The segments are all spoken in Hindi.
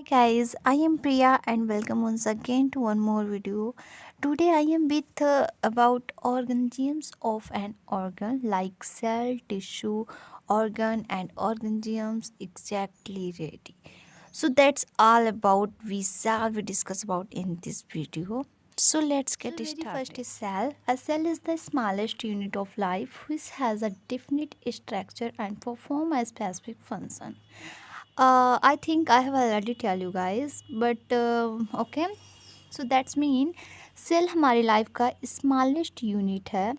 guys, I am Priya and welcome once again to one more video. Today I am with about organisms of an organ like cell, tissue, organ and organisms exactly ready. So that's all about we shall we discuss about in this video. So let's get started. Very first is cell. A cell is the smallest unit of life which has a definite structure and perform a specific function. I think I have already tell you guys, but okay. So that's mean cell हमारी लाइफ का स्मॉलेस्ट यूनिट है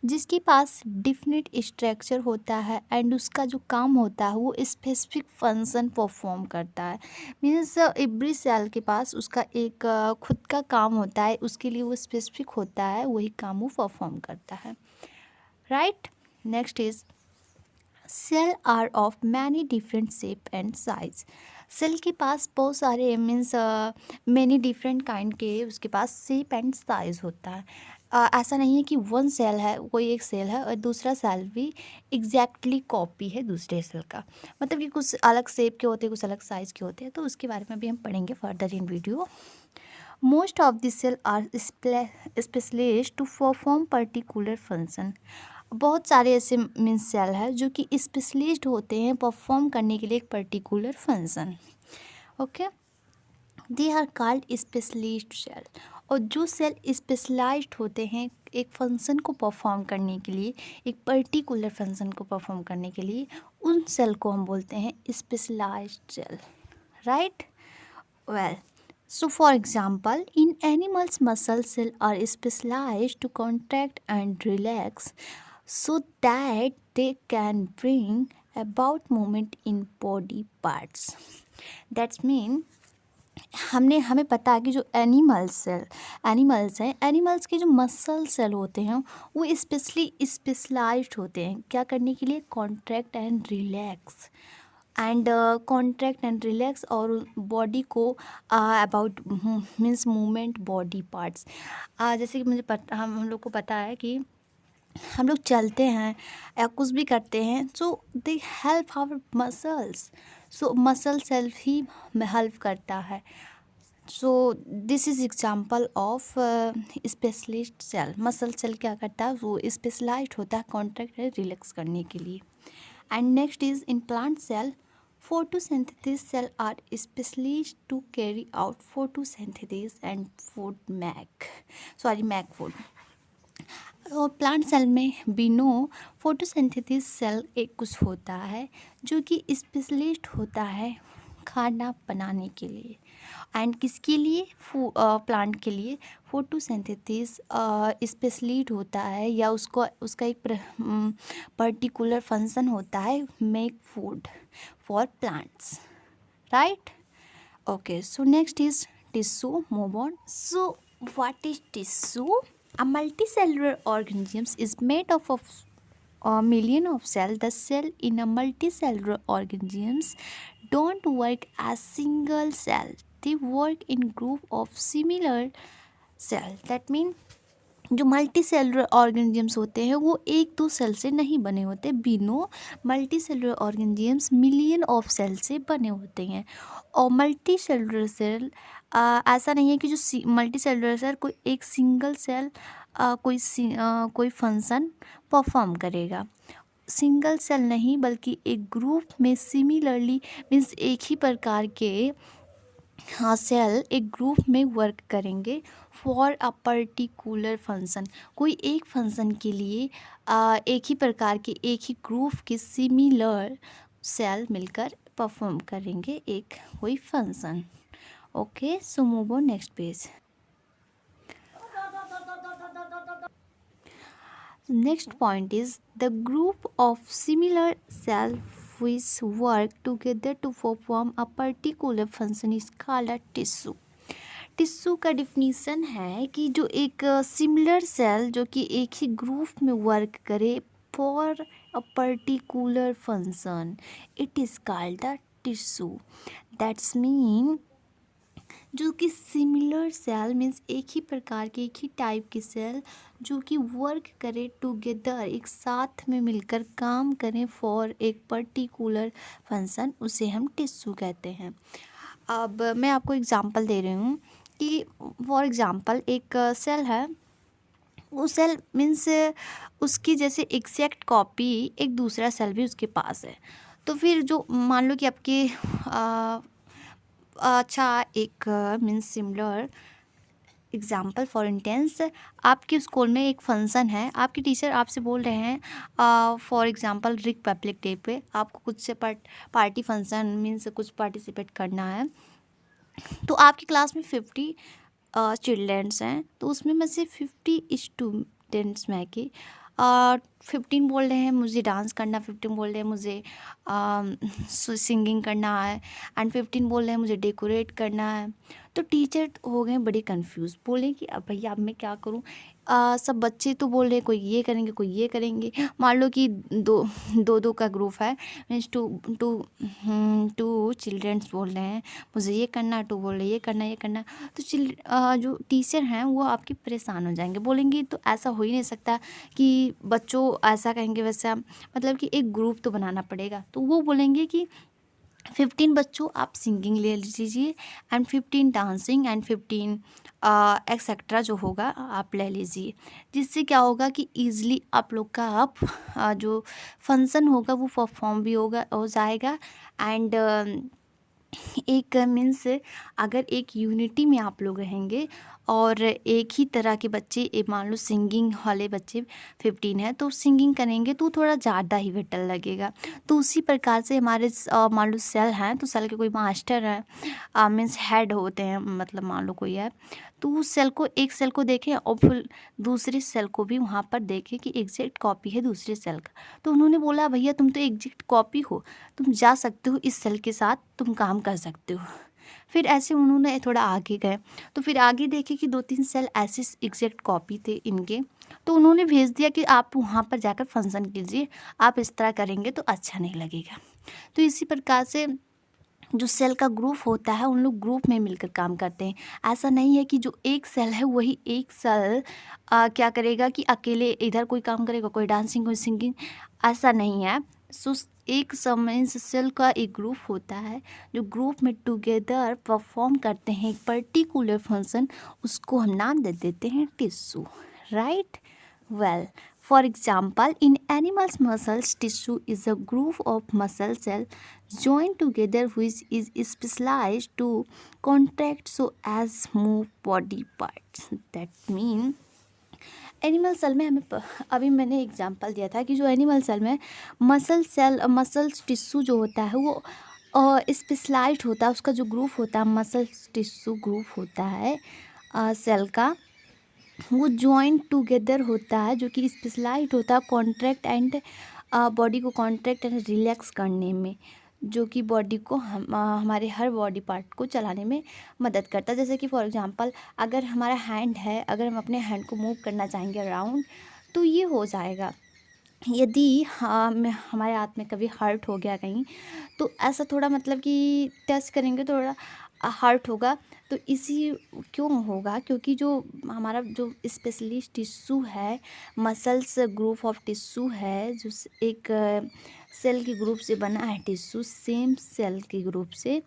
जिसके पास डिफिनिट स्ट्रक्चर होता है एंड उसका जो काम होता है वो स्पेसिफिक फंक्शन परफॉर्म करता है। मीन्स एवरी सेल के पास उसका एक खुद का काम होता है, उसके लिए वो स्पेसिफिक होता है, वही काम वो परफॉर्म करता है। Right, next is cell are of many different shape and size. Cell के पास बहुत सारे मीन्स मैनी डिफरेंट काइंड के उसके पास शेप एंड साइज होता है। ऐसा नहीं है कि वन सेल है, कोई एक सेल है और दूसरा सेल भी एग्जैक्टली कॉपी है दूसरे सेल का। मतलब कि कुछ अलग शेप के होते हैं, कुछ अलग साइज़ के होते हैं, तो उसके बारे में भी हम पढ़ेंगे further in video. Most of this cell are specialist to perform particular function. बहुत सारे ऐसे मीन्स सेल है जो कि स्पेशलिस्ट होते हैं परफॉर्म करने के लिए एक particular function. Okay, they are called specialist cell. और जो सेल स्पेशलाइज्ड होते हैं एक फंक्शन को परफॉर्म करने के लिए, एक पर्टिकुलर फंक्शन को परफॉर्म करने के लिए, उन सेल को हम बोलते हैं specialized cell. Right, well, so for example, in animals muscle cells are specialized to contract and relax so that they can bring about movement in body parts. That's mean हमें पता है कि जो एनिमल्स हैं, एनिमल्स के जो मसल सेल होते हैं वो स्पेशलाइज्ड होते हैं क्या करने के लिए, कॉन्ट्रैक्ट एंड रिलैक्स और बॉडी को about means movement body parts. जैसे कि हम लोग को पता है कि हम लोग चलते हैं या कुछ भी करते हैं, so they help our muscles. So muscle self ही हेल्प करता है। So this is example of specialist cell. Muscle cell क्या करता है, वो स्पेशलाइज्ड होता है कॉन्ट्रैक्ट या रिलैक्स करने के लिए। And next is in plant cell, photosynthesis cell are specialized to carry out photosynthesis and make food। और प्लांट सेल में भी नो फोटोसिंथेसिस सेल एक कुछ होता है जो कि स्पेशलिस्ट होता है खाना बनाने के लिए। एंड किसके लिए, प्लांट के लिए फोटोसिंथेसिस स्पेशलिस्ट होता है या उसका एक पर्टिकुलर फंक्शन होता है, make food for plants. Right, okay, so next is tissue, move on. So what is tissue? A multicellular organism is made up of a million of cells. The cell in a multicellular organisms don't work as single cell, they work in group of similar cell। That means जो मल्टी सेलुलर ऑर्गेनिजम्स होते हैं वो एक दो सेल से नहीं बने होते, बिनो multicellular organisms million of cell से बने होते हैं। और मल्टी सेलुलर सेल ऐसा नहीं है कि जो मल्टी सेलुलर सेल कोई एक सिंगल सेल कोई फंक्शन परफॉर्म करेगा। सिंगल सेल नहीं बल्कि एक ग्रुप में सिमिलरली मीन्स एक ही प्रकार के सेल एक ग्रुप में वर्क करेंगे फॉर अ पर्टिकुलर फंक्शन। कोई एक फंक्शन के लिए एक ही प्रकार के एक ही ग्रुप के सिमिलर सेल मिलकर परफॉर्म करेंगे एक कोई function. Okay, so move on next page. Next point is the group of similar cell which work together to perform a particular function is called a tissue। Tissue का डिफिनीसन है कि जो एक सिमिलर सेल जो कि एक ही ग्रुप में वर्क करे for a particular function, it is called the tissue. That's mean जो कि सिमिलर सेल मीन्स एक ही प्रकार के एक ही टाइप के सेल जो कि वर्क करे टुगेदर, एक साथ में मिलकर काम करें फॉर एक पर्टिकुलर फंक्शन, उसे हम टिश्यू कहते हैं। अब मैं आपको एग्जांपल दे रही हूँ कि फॉर एग्जांपल एक सेल है। वो सेल मीन्स उसकी जैसे एग्जैक्ट कॉपी एक दूसरा सेल भी उसके पास है। तो फिर जो मान लो कि आपके अच्छा एक means similar example for intense, आपके स्कूल में एक फंक्शन है, आपके टीचर आपसे बोल रहे हैं फॉर एग्जांपल रिपब्लिक डे पे आपको कुछ से पार्टी फंक्शन मीन्स कुछ पार्टिसिपेट करना है। तो आपकी क्लास में 50 चिल्ड्रेंस हैं, तो उसमें में से 50 स्टूडेंट्स में कि 15 बोल रहे हैं मुझे डांस करना, 15 बोल रहे हैं मुझे सिंगिंग करना है, एंड 15 बोल रहे हैं मुझे डेकोरेट करना है। तो टीचर हो गए बड़े कंफ्यूज, बोले कि अब भैया अब मैं क्या करूं। सब बच्चे तो बोल रहे हैं कोई ये करेंगे कोई ये करेंगे। मान लो कि दो दो दो का ग्रुप है, means two two two childrens बोल रहे हैं मुझे ये करना, टू बोल रहे ये करना ये करना। तो जो टीचर हैं वो आपके परेशान हो जाएंगे, बोलेंगे तो ऐसा हो ही नहीं सकता कि बच्चों ऐसा कहेंगे वैसा, मतलब कि एक ग्रुप तो बनाना पड़ेगा। तो वो बोलेंगे कि 15 बच्चों आप सिंगिंग ले लीजिए, एंड 15 डांसिंग, एंड 15 एक्सेट्रा जो होगा आप ले लीजिए। जिससे क्या होगा कि ईज़िली आप लोग का जो फंक्शन होगा वो परफॉर्म भी हो जाएगा। एंड एक मीन्स अगर एक यूनिटी में आप लोग रहेंगे और एक ही तरह के बच्चे मान लो सिंगिंग वाले बच्चे 15 हैं, तो सिंगिंग करेंगे तो थोड़ा ज़्यादा ही बेटर लगेगा। तो उसी प्रकार से हमारे मान लो सेल हैं, तो सेल के कोई मास्टर हैं मीन्स हेड होते हैं, मतलब मान लो कोई है, तो उस सेल को एक सेल को देखें और फिर दूसरे सेल को भी वहाँ पर देखें कि एग्जैक्ट कॉपी है दूसरे सेल का। तो उन्होंने बोला भैया तुम तो एग्जैक्ट कॉपी हो, तुम जा सकते हो इस सेल के साथ, तुम काम कर सकते हो। फिर ऐसे उन्होंने थोड़ा आगे गए, तो फिर आगे देखे कि 2-3 सेल ऐसे एग्जैक्ट कॉपी थे इनके। तो उन्होंने भेज दिया कि आप वहाँ पर जाकर फंक्शन कीजिए, आप इस तरह करेंगे तो अच्छा नहीं लगेगा। तो इसी प्रकार से जो सेल का ग्रुप होता है उन लोग ग्रुप में मिलकर काम करते हैं। ऐसा नहीं है कि जो एक सेल है वही एक सेल क्या करेगा कि अकेले इधर कोई काम करेगा, कोई डांसिंग कोई सिंगिंग, ऐसा नहीं है। सो एक समय सेल का एक ग्रुप होता है जो ग्रुप में टुगेदर परफॉर्म करते हैं एक पर्टिकुलर फंक्शन, उसको हम नाम दे देते हैं tissue, right. Well, for example, in animals' muscles tissue is a group of muscle cells joined together which is specialized to contract so as move body parts. That mean animal cell में अभी मैंने एग्जांपल दिया था कि जो एनिमल सेल में मसल्स टिश्यू जो होता है वो स्पेशलाइज्ड होता है, उसका जो ग्रुप होता है मसल्स टिश्यू ग्रुप होता है सेल का, वो जॉइंट टुगेदर होता है, जो कि स्पेशलाइज्ड होता है कॉन्ट्रैक्ट एंड बॉडी को कॉन्ट्रैक्ट एंड रिलैक्स करने में, जो कि बॉडी को हमारे हर बॉडी पार्ट को चलाने में मदद करता है। जैसे कि फॉर एग्जांपल अगर हमारा हैंड है, अगर हम अपने हैंड को मूव करना चाहेंगे अराउंड, तो ये हो जाएगा। यदि हमारे हाथ में कभी हर्ट हो गया कहीं, तो ऐसा थोड़ा मतलब कि टच करेंगे तो थोड़ा हर्ट होगा। तो इसी क्यों होगा, क्योंकि जो हमारा जो स्पेशलिस्ट टिश्यू है, मसल्स ग्रुप ऑफ टिश्यू है, जो एक सेल के ग्रुप से बना है टिश्यू, सेम सेल के ग्रुप से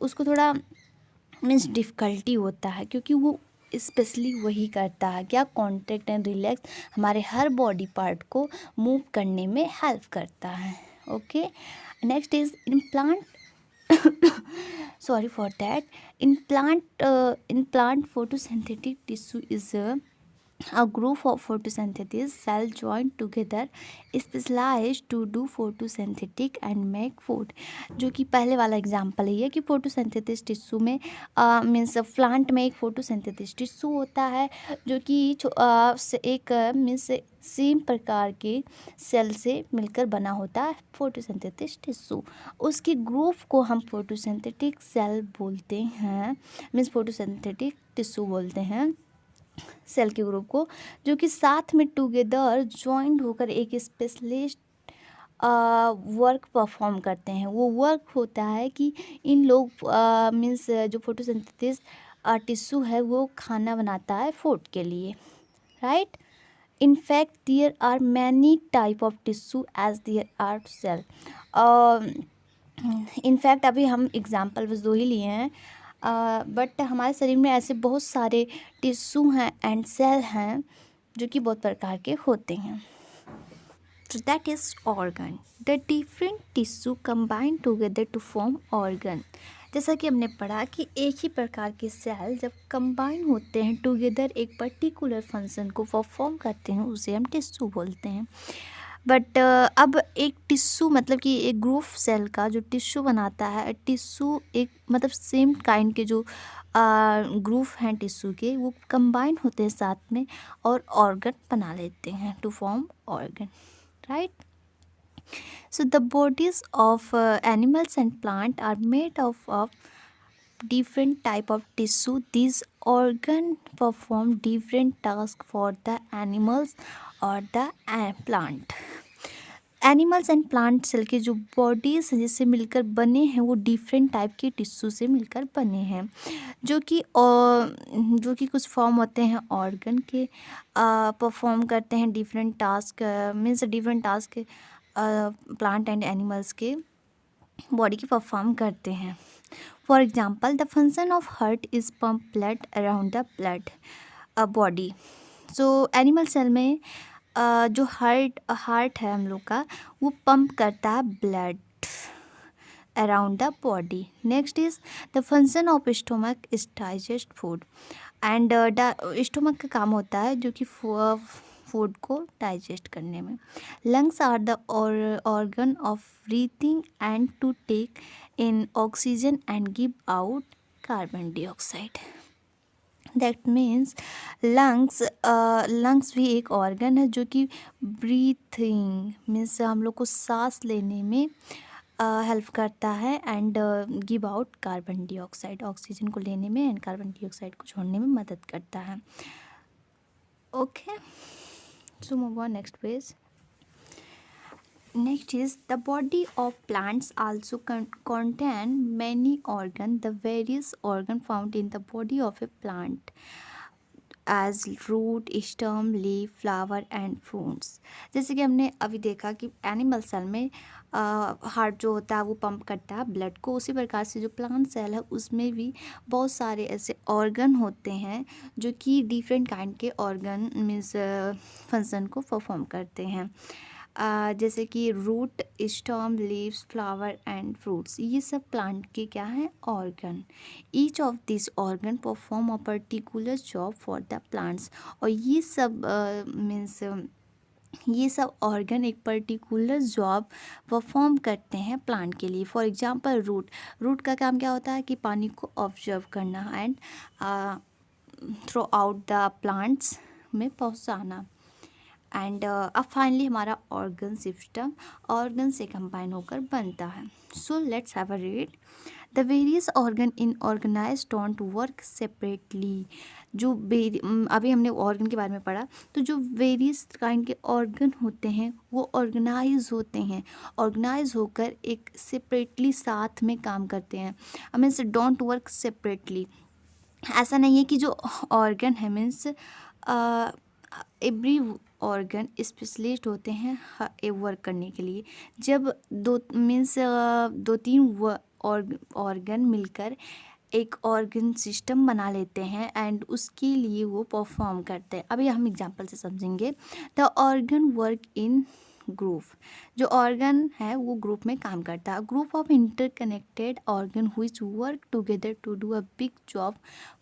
उसको थोड़ा मीन्स डिफ़िकल्टी होता है, क्योंकि वो स्पेशली वही करता है क्या, कॉन्ट्रैक्ट एंड रिलैक्स, हमारे हर बॉडी पार्ट को मूव करने में हेल्प करता है। Okay, next is implant sorry for that. In plant photosynthetic tissue is a group of photosynthetic cells joined together specialized to do photosynthetic and make food। जो कि पहले वाला एग्जांपल है ये कि फोटोसिंथेसिस टिश्यू में मीन्स प्लांट में एक फोटोसिंथेसिस टिश्यू होता है, जो कि एक मीन्स सेम प्रकार के सेल से मिलकर बना होता है फोटोसिंथेसिस टिश्यू। उसके ग्रुप को हम फोटोसिंथेटिक सेल बोलते हैं, मीन्स फोटोसिंथेटिक टिश्यू बोलते हैं सेल के ग्रुप को, जो कि साथ में टुगेदर जॉइंट होकर एक स्पेशलिस्ट वर्क परफॉर्म करते हैं। वो वर्क होता है कि इन लोग मीन्स जो फोटोसिंथेसिस टिश्यू है वो खाना बनाता है फूड के लिए, right. In fact, there are many type of tissue as there are cell. In fact अभी हम एग्जांपल बस 2 ही लिए हैं, बट हमारे शरीर में ऐसे बहुत सारे टिश्यू हैं एंड सेल हैं जो कि बहुत प्रकार के होते हैं। So that is organ. The different tissue combine together to form organ. जैसा कि हमने पढ़ा कि एक ही प्रकार के सेल जब कंबाइन होते हैं टुगेदर एक पर्टिकुलर फंक्शन को परफॉर्म करते हैं उसे हम टिश्यू बोलते हैं। बट अब एक टिश्यू मतलब कि एक ग्रुप सेल का जो टिश्यू बनाता है, टिश्यू एक मतलब सेम काइंड के जो ग्रुप हैं टिश्यू के वो कंबाइन होते हैं साथ में और ऑर्गन बना लेते हैं to form organ, right? So the bodies of animals and plant are made of different type of tissue. These organ perform different tasks for the animals or the plant. Animals and plant cell के जो बॉडीज़ हैं जिससे मिलकर बने हैं वो डिफरेंट टाइप के टिश्यू से मिलकर बने हैं जो कि कुछ फॉर्म होते हैं ऑर्गन के, परफॉर्म करते हैं different task, means different task plant and animals के बॉडी के परफॉर्म करते हैं। For example the function of heart is pump blood around the blood body. So animal cell में जो हार्ट है हम लोग का वो पंप करता है blood around the body. Next is the function of stomach is digest food and stomach का काम होता है जो कि फूड को डाइजेस्ट करने में। Lungs are the organ of breathing and to take in oxygen and give out carbon dioxide. That means lungs भी एक ऑर्गन है जो कि ब्रीथिंग मीन्स हम लोग को सांस लेने में हेल्प करता है and give out carbon dioxide, oxygen को लेने में एंड कार्बन डाइऑक्साइड को छोड़ने में मदद करता है। Okay, so move on next page. Next is the body of plants also contain many organ. The various organ found in the body of a plant as root, stem, leaf, flower and fruits. जैसे कि हमने अभी देखा कि एनिमल सेल में हार्ट जो होता है वो पंप करता है ब्लड को, उसी प्रकार से जो प्लांट सेल है उसमें भी बहुत सारे ऐसे ऑर्गन होते हैं जो कि डिफरेंट काइंड के ऑर्गन मीन्स फंक्शन को परफॉर्म करते हैं। जैसे कि root, stem, leaves, flower and fruits, ये सब प्लांट के क्या हैं organ. Each of this organ perform a particular job for the plants. और ये सब मीन्स ये सब ऑर्गन एक पर्टिकुलर जॉब परफॉर्म करते हैं प्लांट के लिए। फॉर एग्जांपल रूट का काम क्या होता है कि पानी को ऑब्जर्व करना and through out the plants में पहुंचाना। एंड अब फाइनली हमारा ऑर्गन से कंबाइन होकर बनता है। So let's have a read. The various organ in organize don't work separately. जो अभी हमने ऑर्गन के बारे में पढ़ा, तो जो वेरियस काइंड के ऑर्गन होते हैं वो ऑर्गेनाइज होते हैं, ऑर्गेनाइज होकर एक सेपरेटली साथ में काम करते हैं। मीन्स डोंट वर्क सेपरेटली, ऐसा नहीं है कि जो ऑर्गन है मीन्स एवरी ऑर्गन स्पेशलिस्ट होते हैं वर्क करने के लिए। जब दो तीन ऑर्गन मिलकर एक ऑर्गन सिस्टम बना लेते हैं एंड उसके लिए वो परफॉर्म करते हैं। अभी हम एग्जांपल से समझेंगे। The organ work in group, जो ऑर्गन है वो ग्रुप में काम करता है। Group of interconnected organ which work together to do a big job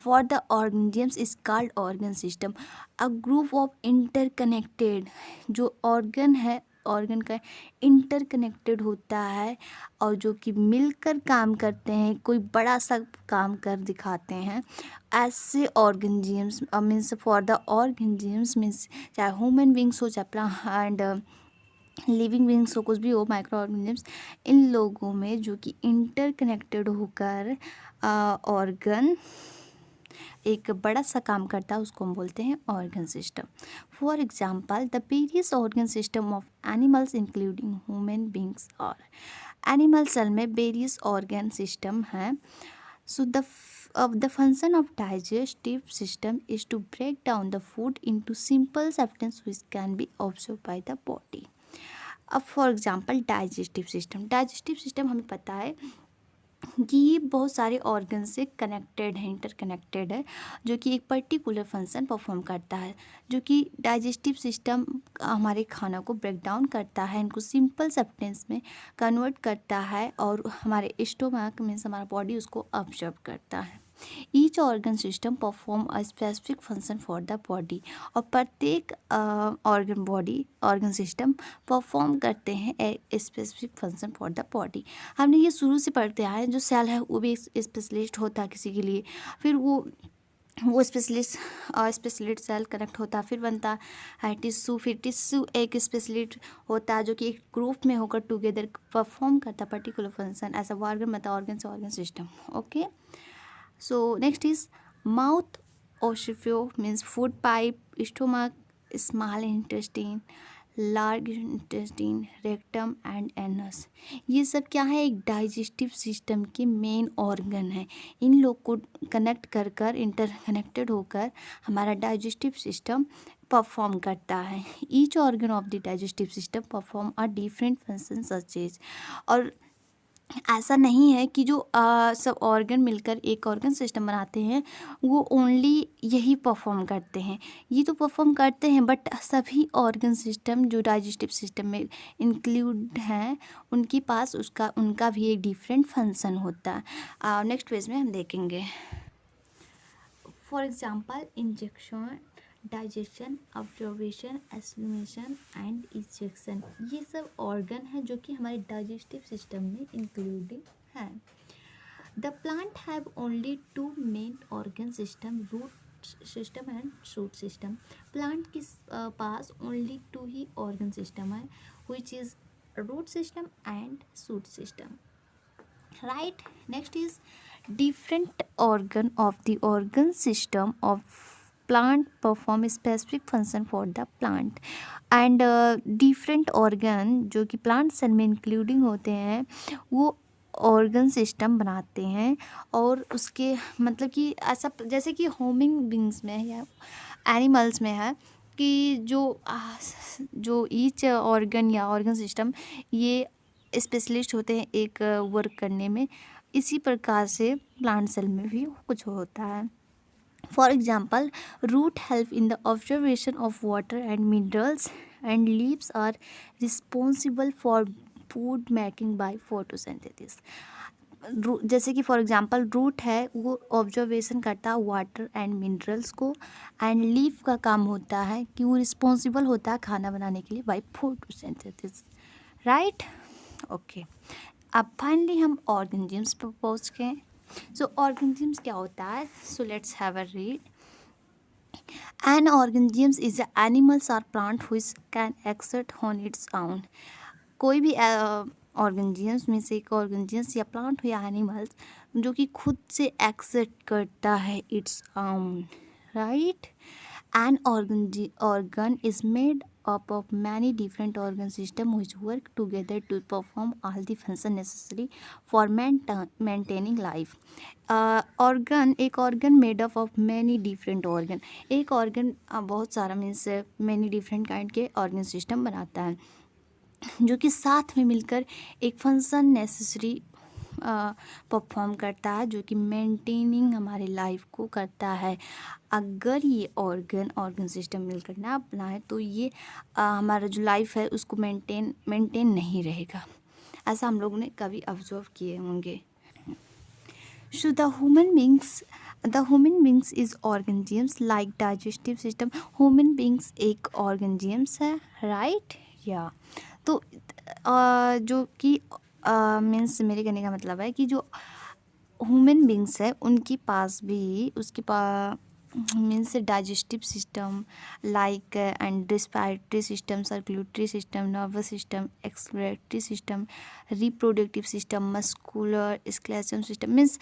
for the organisms is called organ system. A group of interconnected, जो ऑर्गन है ऑर्गन का इंटरकनेक्टेड होता है और जो कि मिलकर काम करते हैं, कोई बड़ा सा काम कर दिखाते हैं, ऐसे organisms means for the organisms means चाहे ह्यूमन बींग्स हो चाहे प्लांट लिविंग बींग्स हो, कुछ भी हो, माइक्रो ऑर्गेनिजम्स, इन लोगों में जो कि इंटरकनेक्टेड होकर ऑर्गन एक बड़ा सा काम करता है उसको हम बोलते हैं organ system. For example the various organ system of animals including human beings और एनिमल सेल में वेरियस ऑर्गन सिस्टम हैं। सो the function of digestive system is to break down the food into simple substances which can be absorbed by the body. अब फॉर एग्जांपल डाइजेस्टिव सिस्टम हमें पता है कि ये बहुत सारे ऑर्गन से कनेक्टेड है, इंटरकनेक्टेड है, जो कि एक पर्टिकुलर फंक्शन परफॉर्म करता है। जो कि डाइजेस्टिव सिस्टम हमारे खाना को ब्रेक डाउन करता है, इनको सिंपल सब्सटेंस में कन्वर्ट करता है और हमारे स्टोमक मीन्स हमारा बॉडी उसको ऑब्जर्व करता है। Each organ system perform a specific function for the body, और प्रत्येक ऑर्गन सिस्टम परफॉर्म करते हैं a specific function for the body. हमने ये शुरू से पढ़ते आए हैं, जो सेल है वो भी स्पेशलिस्ट होता है किसी के लिए, फिर वो स्पेशलिस्ट सेल कनेक्ट होता है, फिर बनता है टिश्यू, फिर टिश्यू एक स्पेशलिस्ट होता है जो कि एक ग्रुप में होकर टुगेदर परफॉर्म करता है particular function as a organ, मतलब ऑर्गन से organ system. Okay, so next is mouth ossifio means food pipe, stomach, small intestine, large intestine, rectum and anus. ये सब क्या है, एक डाइजेस्टिव सिस्टम के मेन ऑर्गन है। इन लोग को कनेक्ट कर कर इंटरकनेक्टेड होकर हमारा डाइजेस्टिव सिस्टम परफॉर्म करता है। Each organ of the digestive system perform a different function such as, और ऐसा नहीं है कि जो सब ऑर्गन मिलकर एक ऑर्गन सिस्टम बनाते हैं वो ओनली यही परफॉर्म करते हैं। ये तो परफॉर्म करते हैं, बट सभी ऑर्गन सिस्टम जो डाइजेस्टिव सिस्टम में इंक्लूड हैं उनके पास उनका भी एक डिफरेंट फंक्शन होता है। नेक्स्ट पेज में हम देखेंगे। For example injection, digestion, observation, estimation and ejection, ये सब ऑर्गन हैं जो कि हमारे डाइजेस्टिव सिस्टम में इंक्लूडिंग हैं। The plant have only two main organ system, root system and shoot system. Plant के पास ओनली टू ही ऑर्गन सिस्टम है, which is root system and shoot system. Right, next is different organ of the organ system of plant perform specific function for the plant, and different organ जो कि प्लांट सेल में इंक्लूडिंग होते हैं वो ऑर्गन सिस्टम बनाते हैं। और उसके मतलब कि ऐसा जैसे कि होमिंग बींग्स में या एनिमल्स में है कि जो ईच ऑर्गन या ऑर्गन सिस्टम ये स्पेशलिस्ट होते हैं एक वर्क करने में, इसी प्रकार से प्लांट सेल में भी कुछ होता है। For example root help in the observation of water and minerals, and leaves are responsible for food making by photosynthesis. जैसे कि फॉर एग्जांपल रूट है वो ऑब्जर्वेशन करता है वाटर एंड मिनरल्स को, एंड लीफ का काम होता है कि वो रिस्पॉन्सिबल होता है खाना बनाने के लिए बाय फोटोसिंथेसिस। Right, okay. अब फाइनली हम ऑर्गेनिजम्स पर पहुँच गए। सो ऑर्गेनिजम्स क्या होता है, so let's have a read. An organisms is a animals are plant which can exert on its own. कोई भी ऑर्गेनिजम्स में से एक ऑर्गेनिजम्स या प्लांट या एनिमल्स जो कि खुद से एक्सर्ट करता है its own. Right, an organ is made up of many different organ systems which work together to perform all the functions necessary for maintaining life. Organ, एक organ made up of many different organ, एक ऑर्गन बहुत सारा मीन्स मैनी डिफरेंट काइंड के ऑर्गन सिस्टम बनाता है जो कि साथ में मिलकर एक फंक्शन नेसेसरी परफॉर्म करता है, जो कि मेंटेनिंग हमारे लाइफ को करता है। अगर ये ऑर्गन सिस्टम मिलकर ना बनाए तो ये हमारा जो लाइफ है उसको मेंटेन नहीं रहेगा। ऐसा हम लोगों ने कभी ऑब्जर्व किए होंगे। So the human beings is organisms like digestive system. Human beings एक ऑर्गेनिजम्स है, राइट, या तो जो कि मीन्स मेरे कहने का मतलब है कि जो ह्यूमन बींग्स है उनके पास भी उसके पास means digestive system like and respiratory system, circulatory system, nervous system, excretory system, reproductive system, muscular skeletal system, means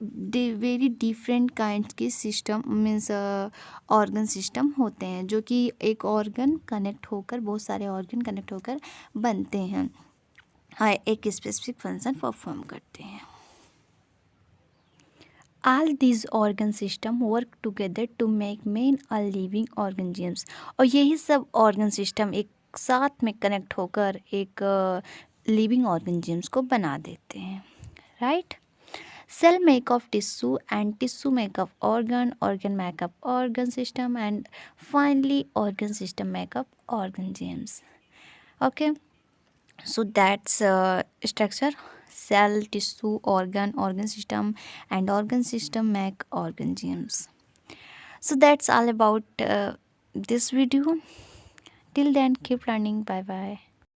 very different kind के सिस्टम मीन्स ऑर्गन सिस्टम होते हैं जो कि एक ऑर्गन कनेक्ट होकर बहुत सारे ऑर्गन कनेक्ट होकर बनते हैं, एक स्पेसिफिक फंक्शन परफॉर्म करते हैं। All these organ system work together to make main a living organisms, और यही सब ऑर्गन सिस्टम एक एक साथ में कनेक्ट होकर एक लिविंग ऑर्गेनिजम्स को बना देते हैं, right. Cell make of tissue and tissue make up organ make up organ system, and finally organ system make up organ genes. Okay, so that's structure: cell, tissue, organ system, and organ system make organ genes. So that's all about this video. Till then, keep learning. Bye bye.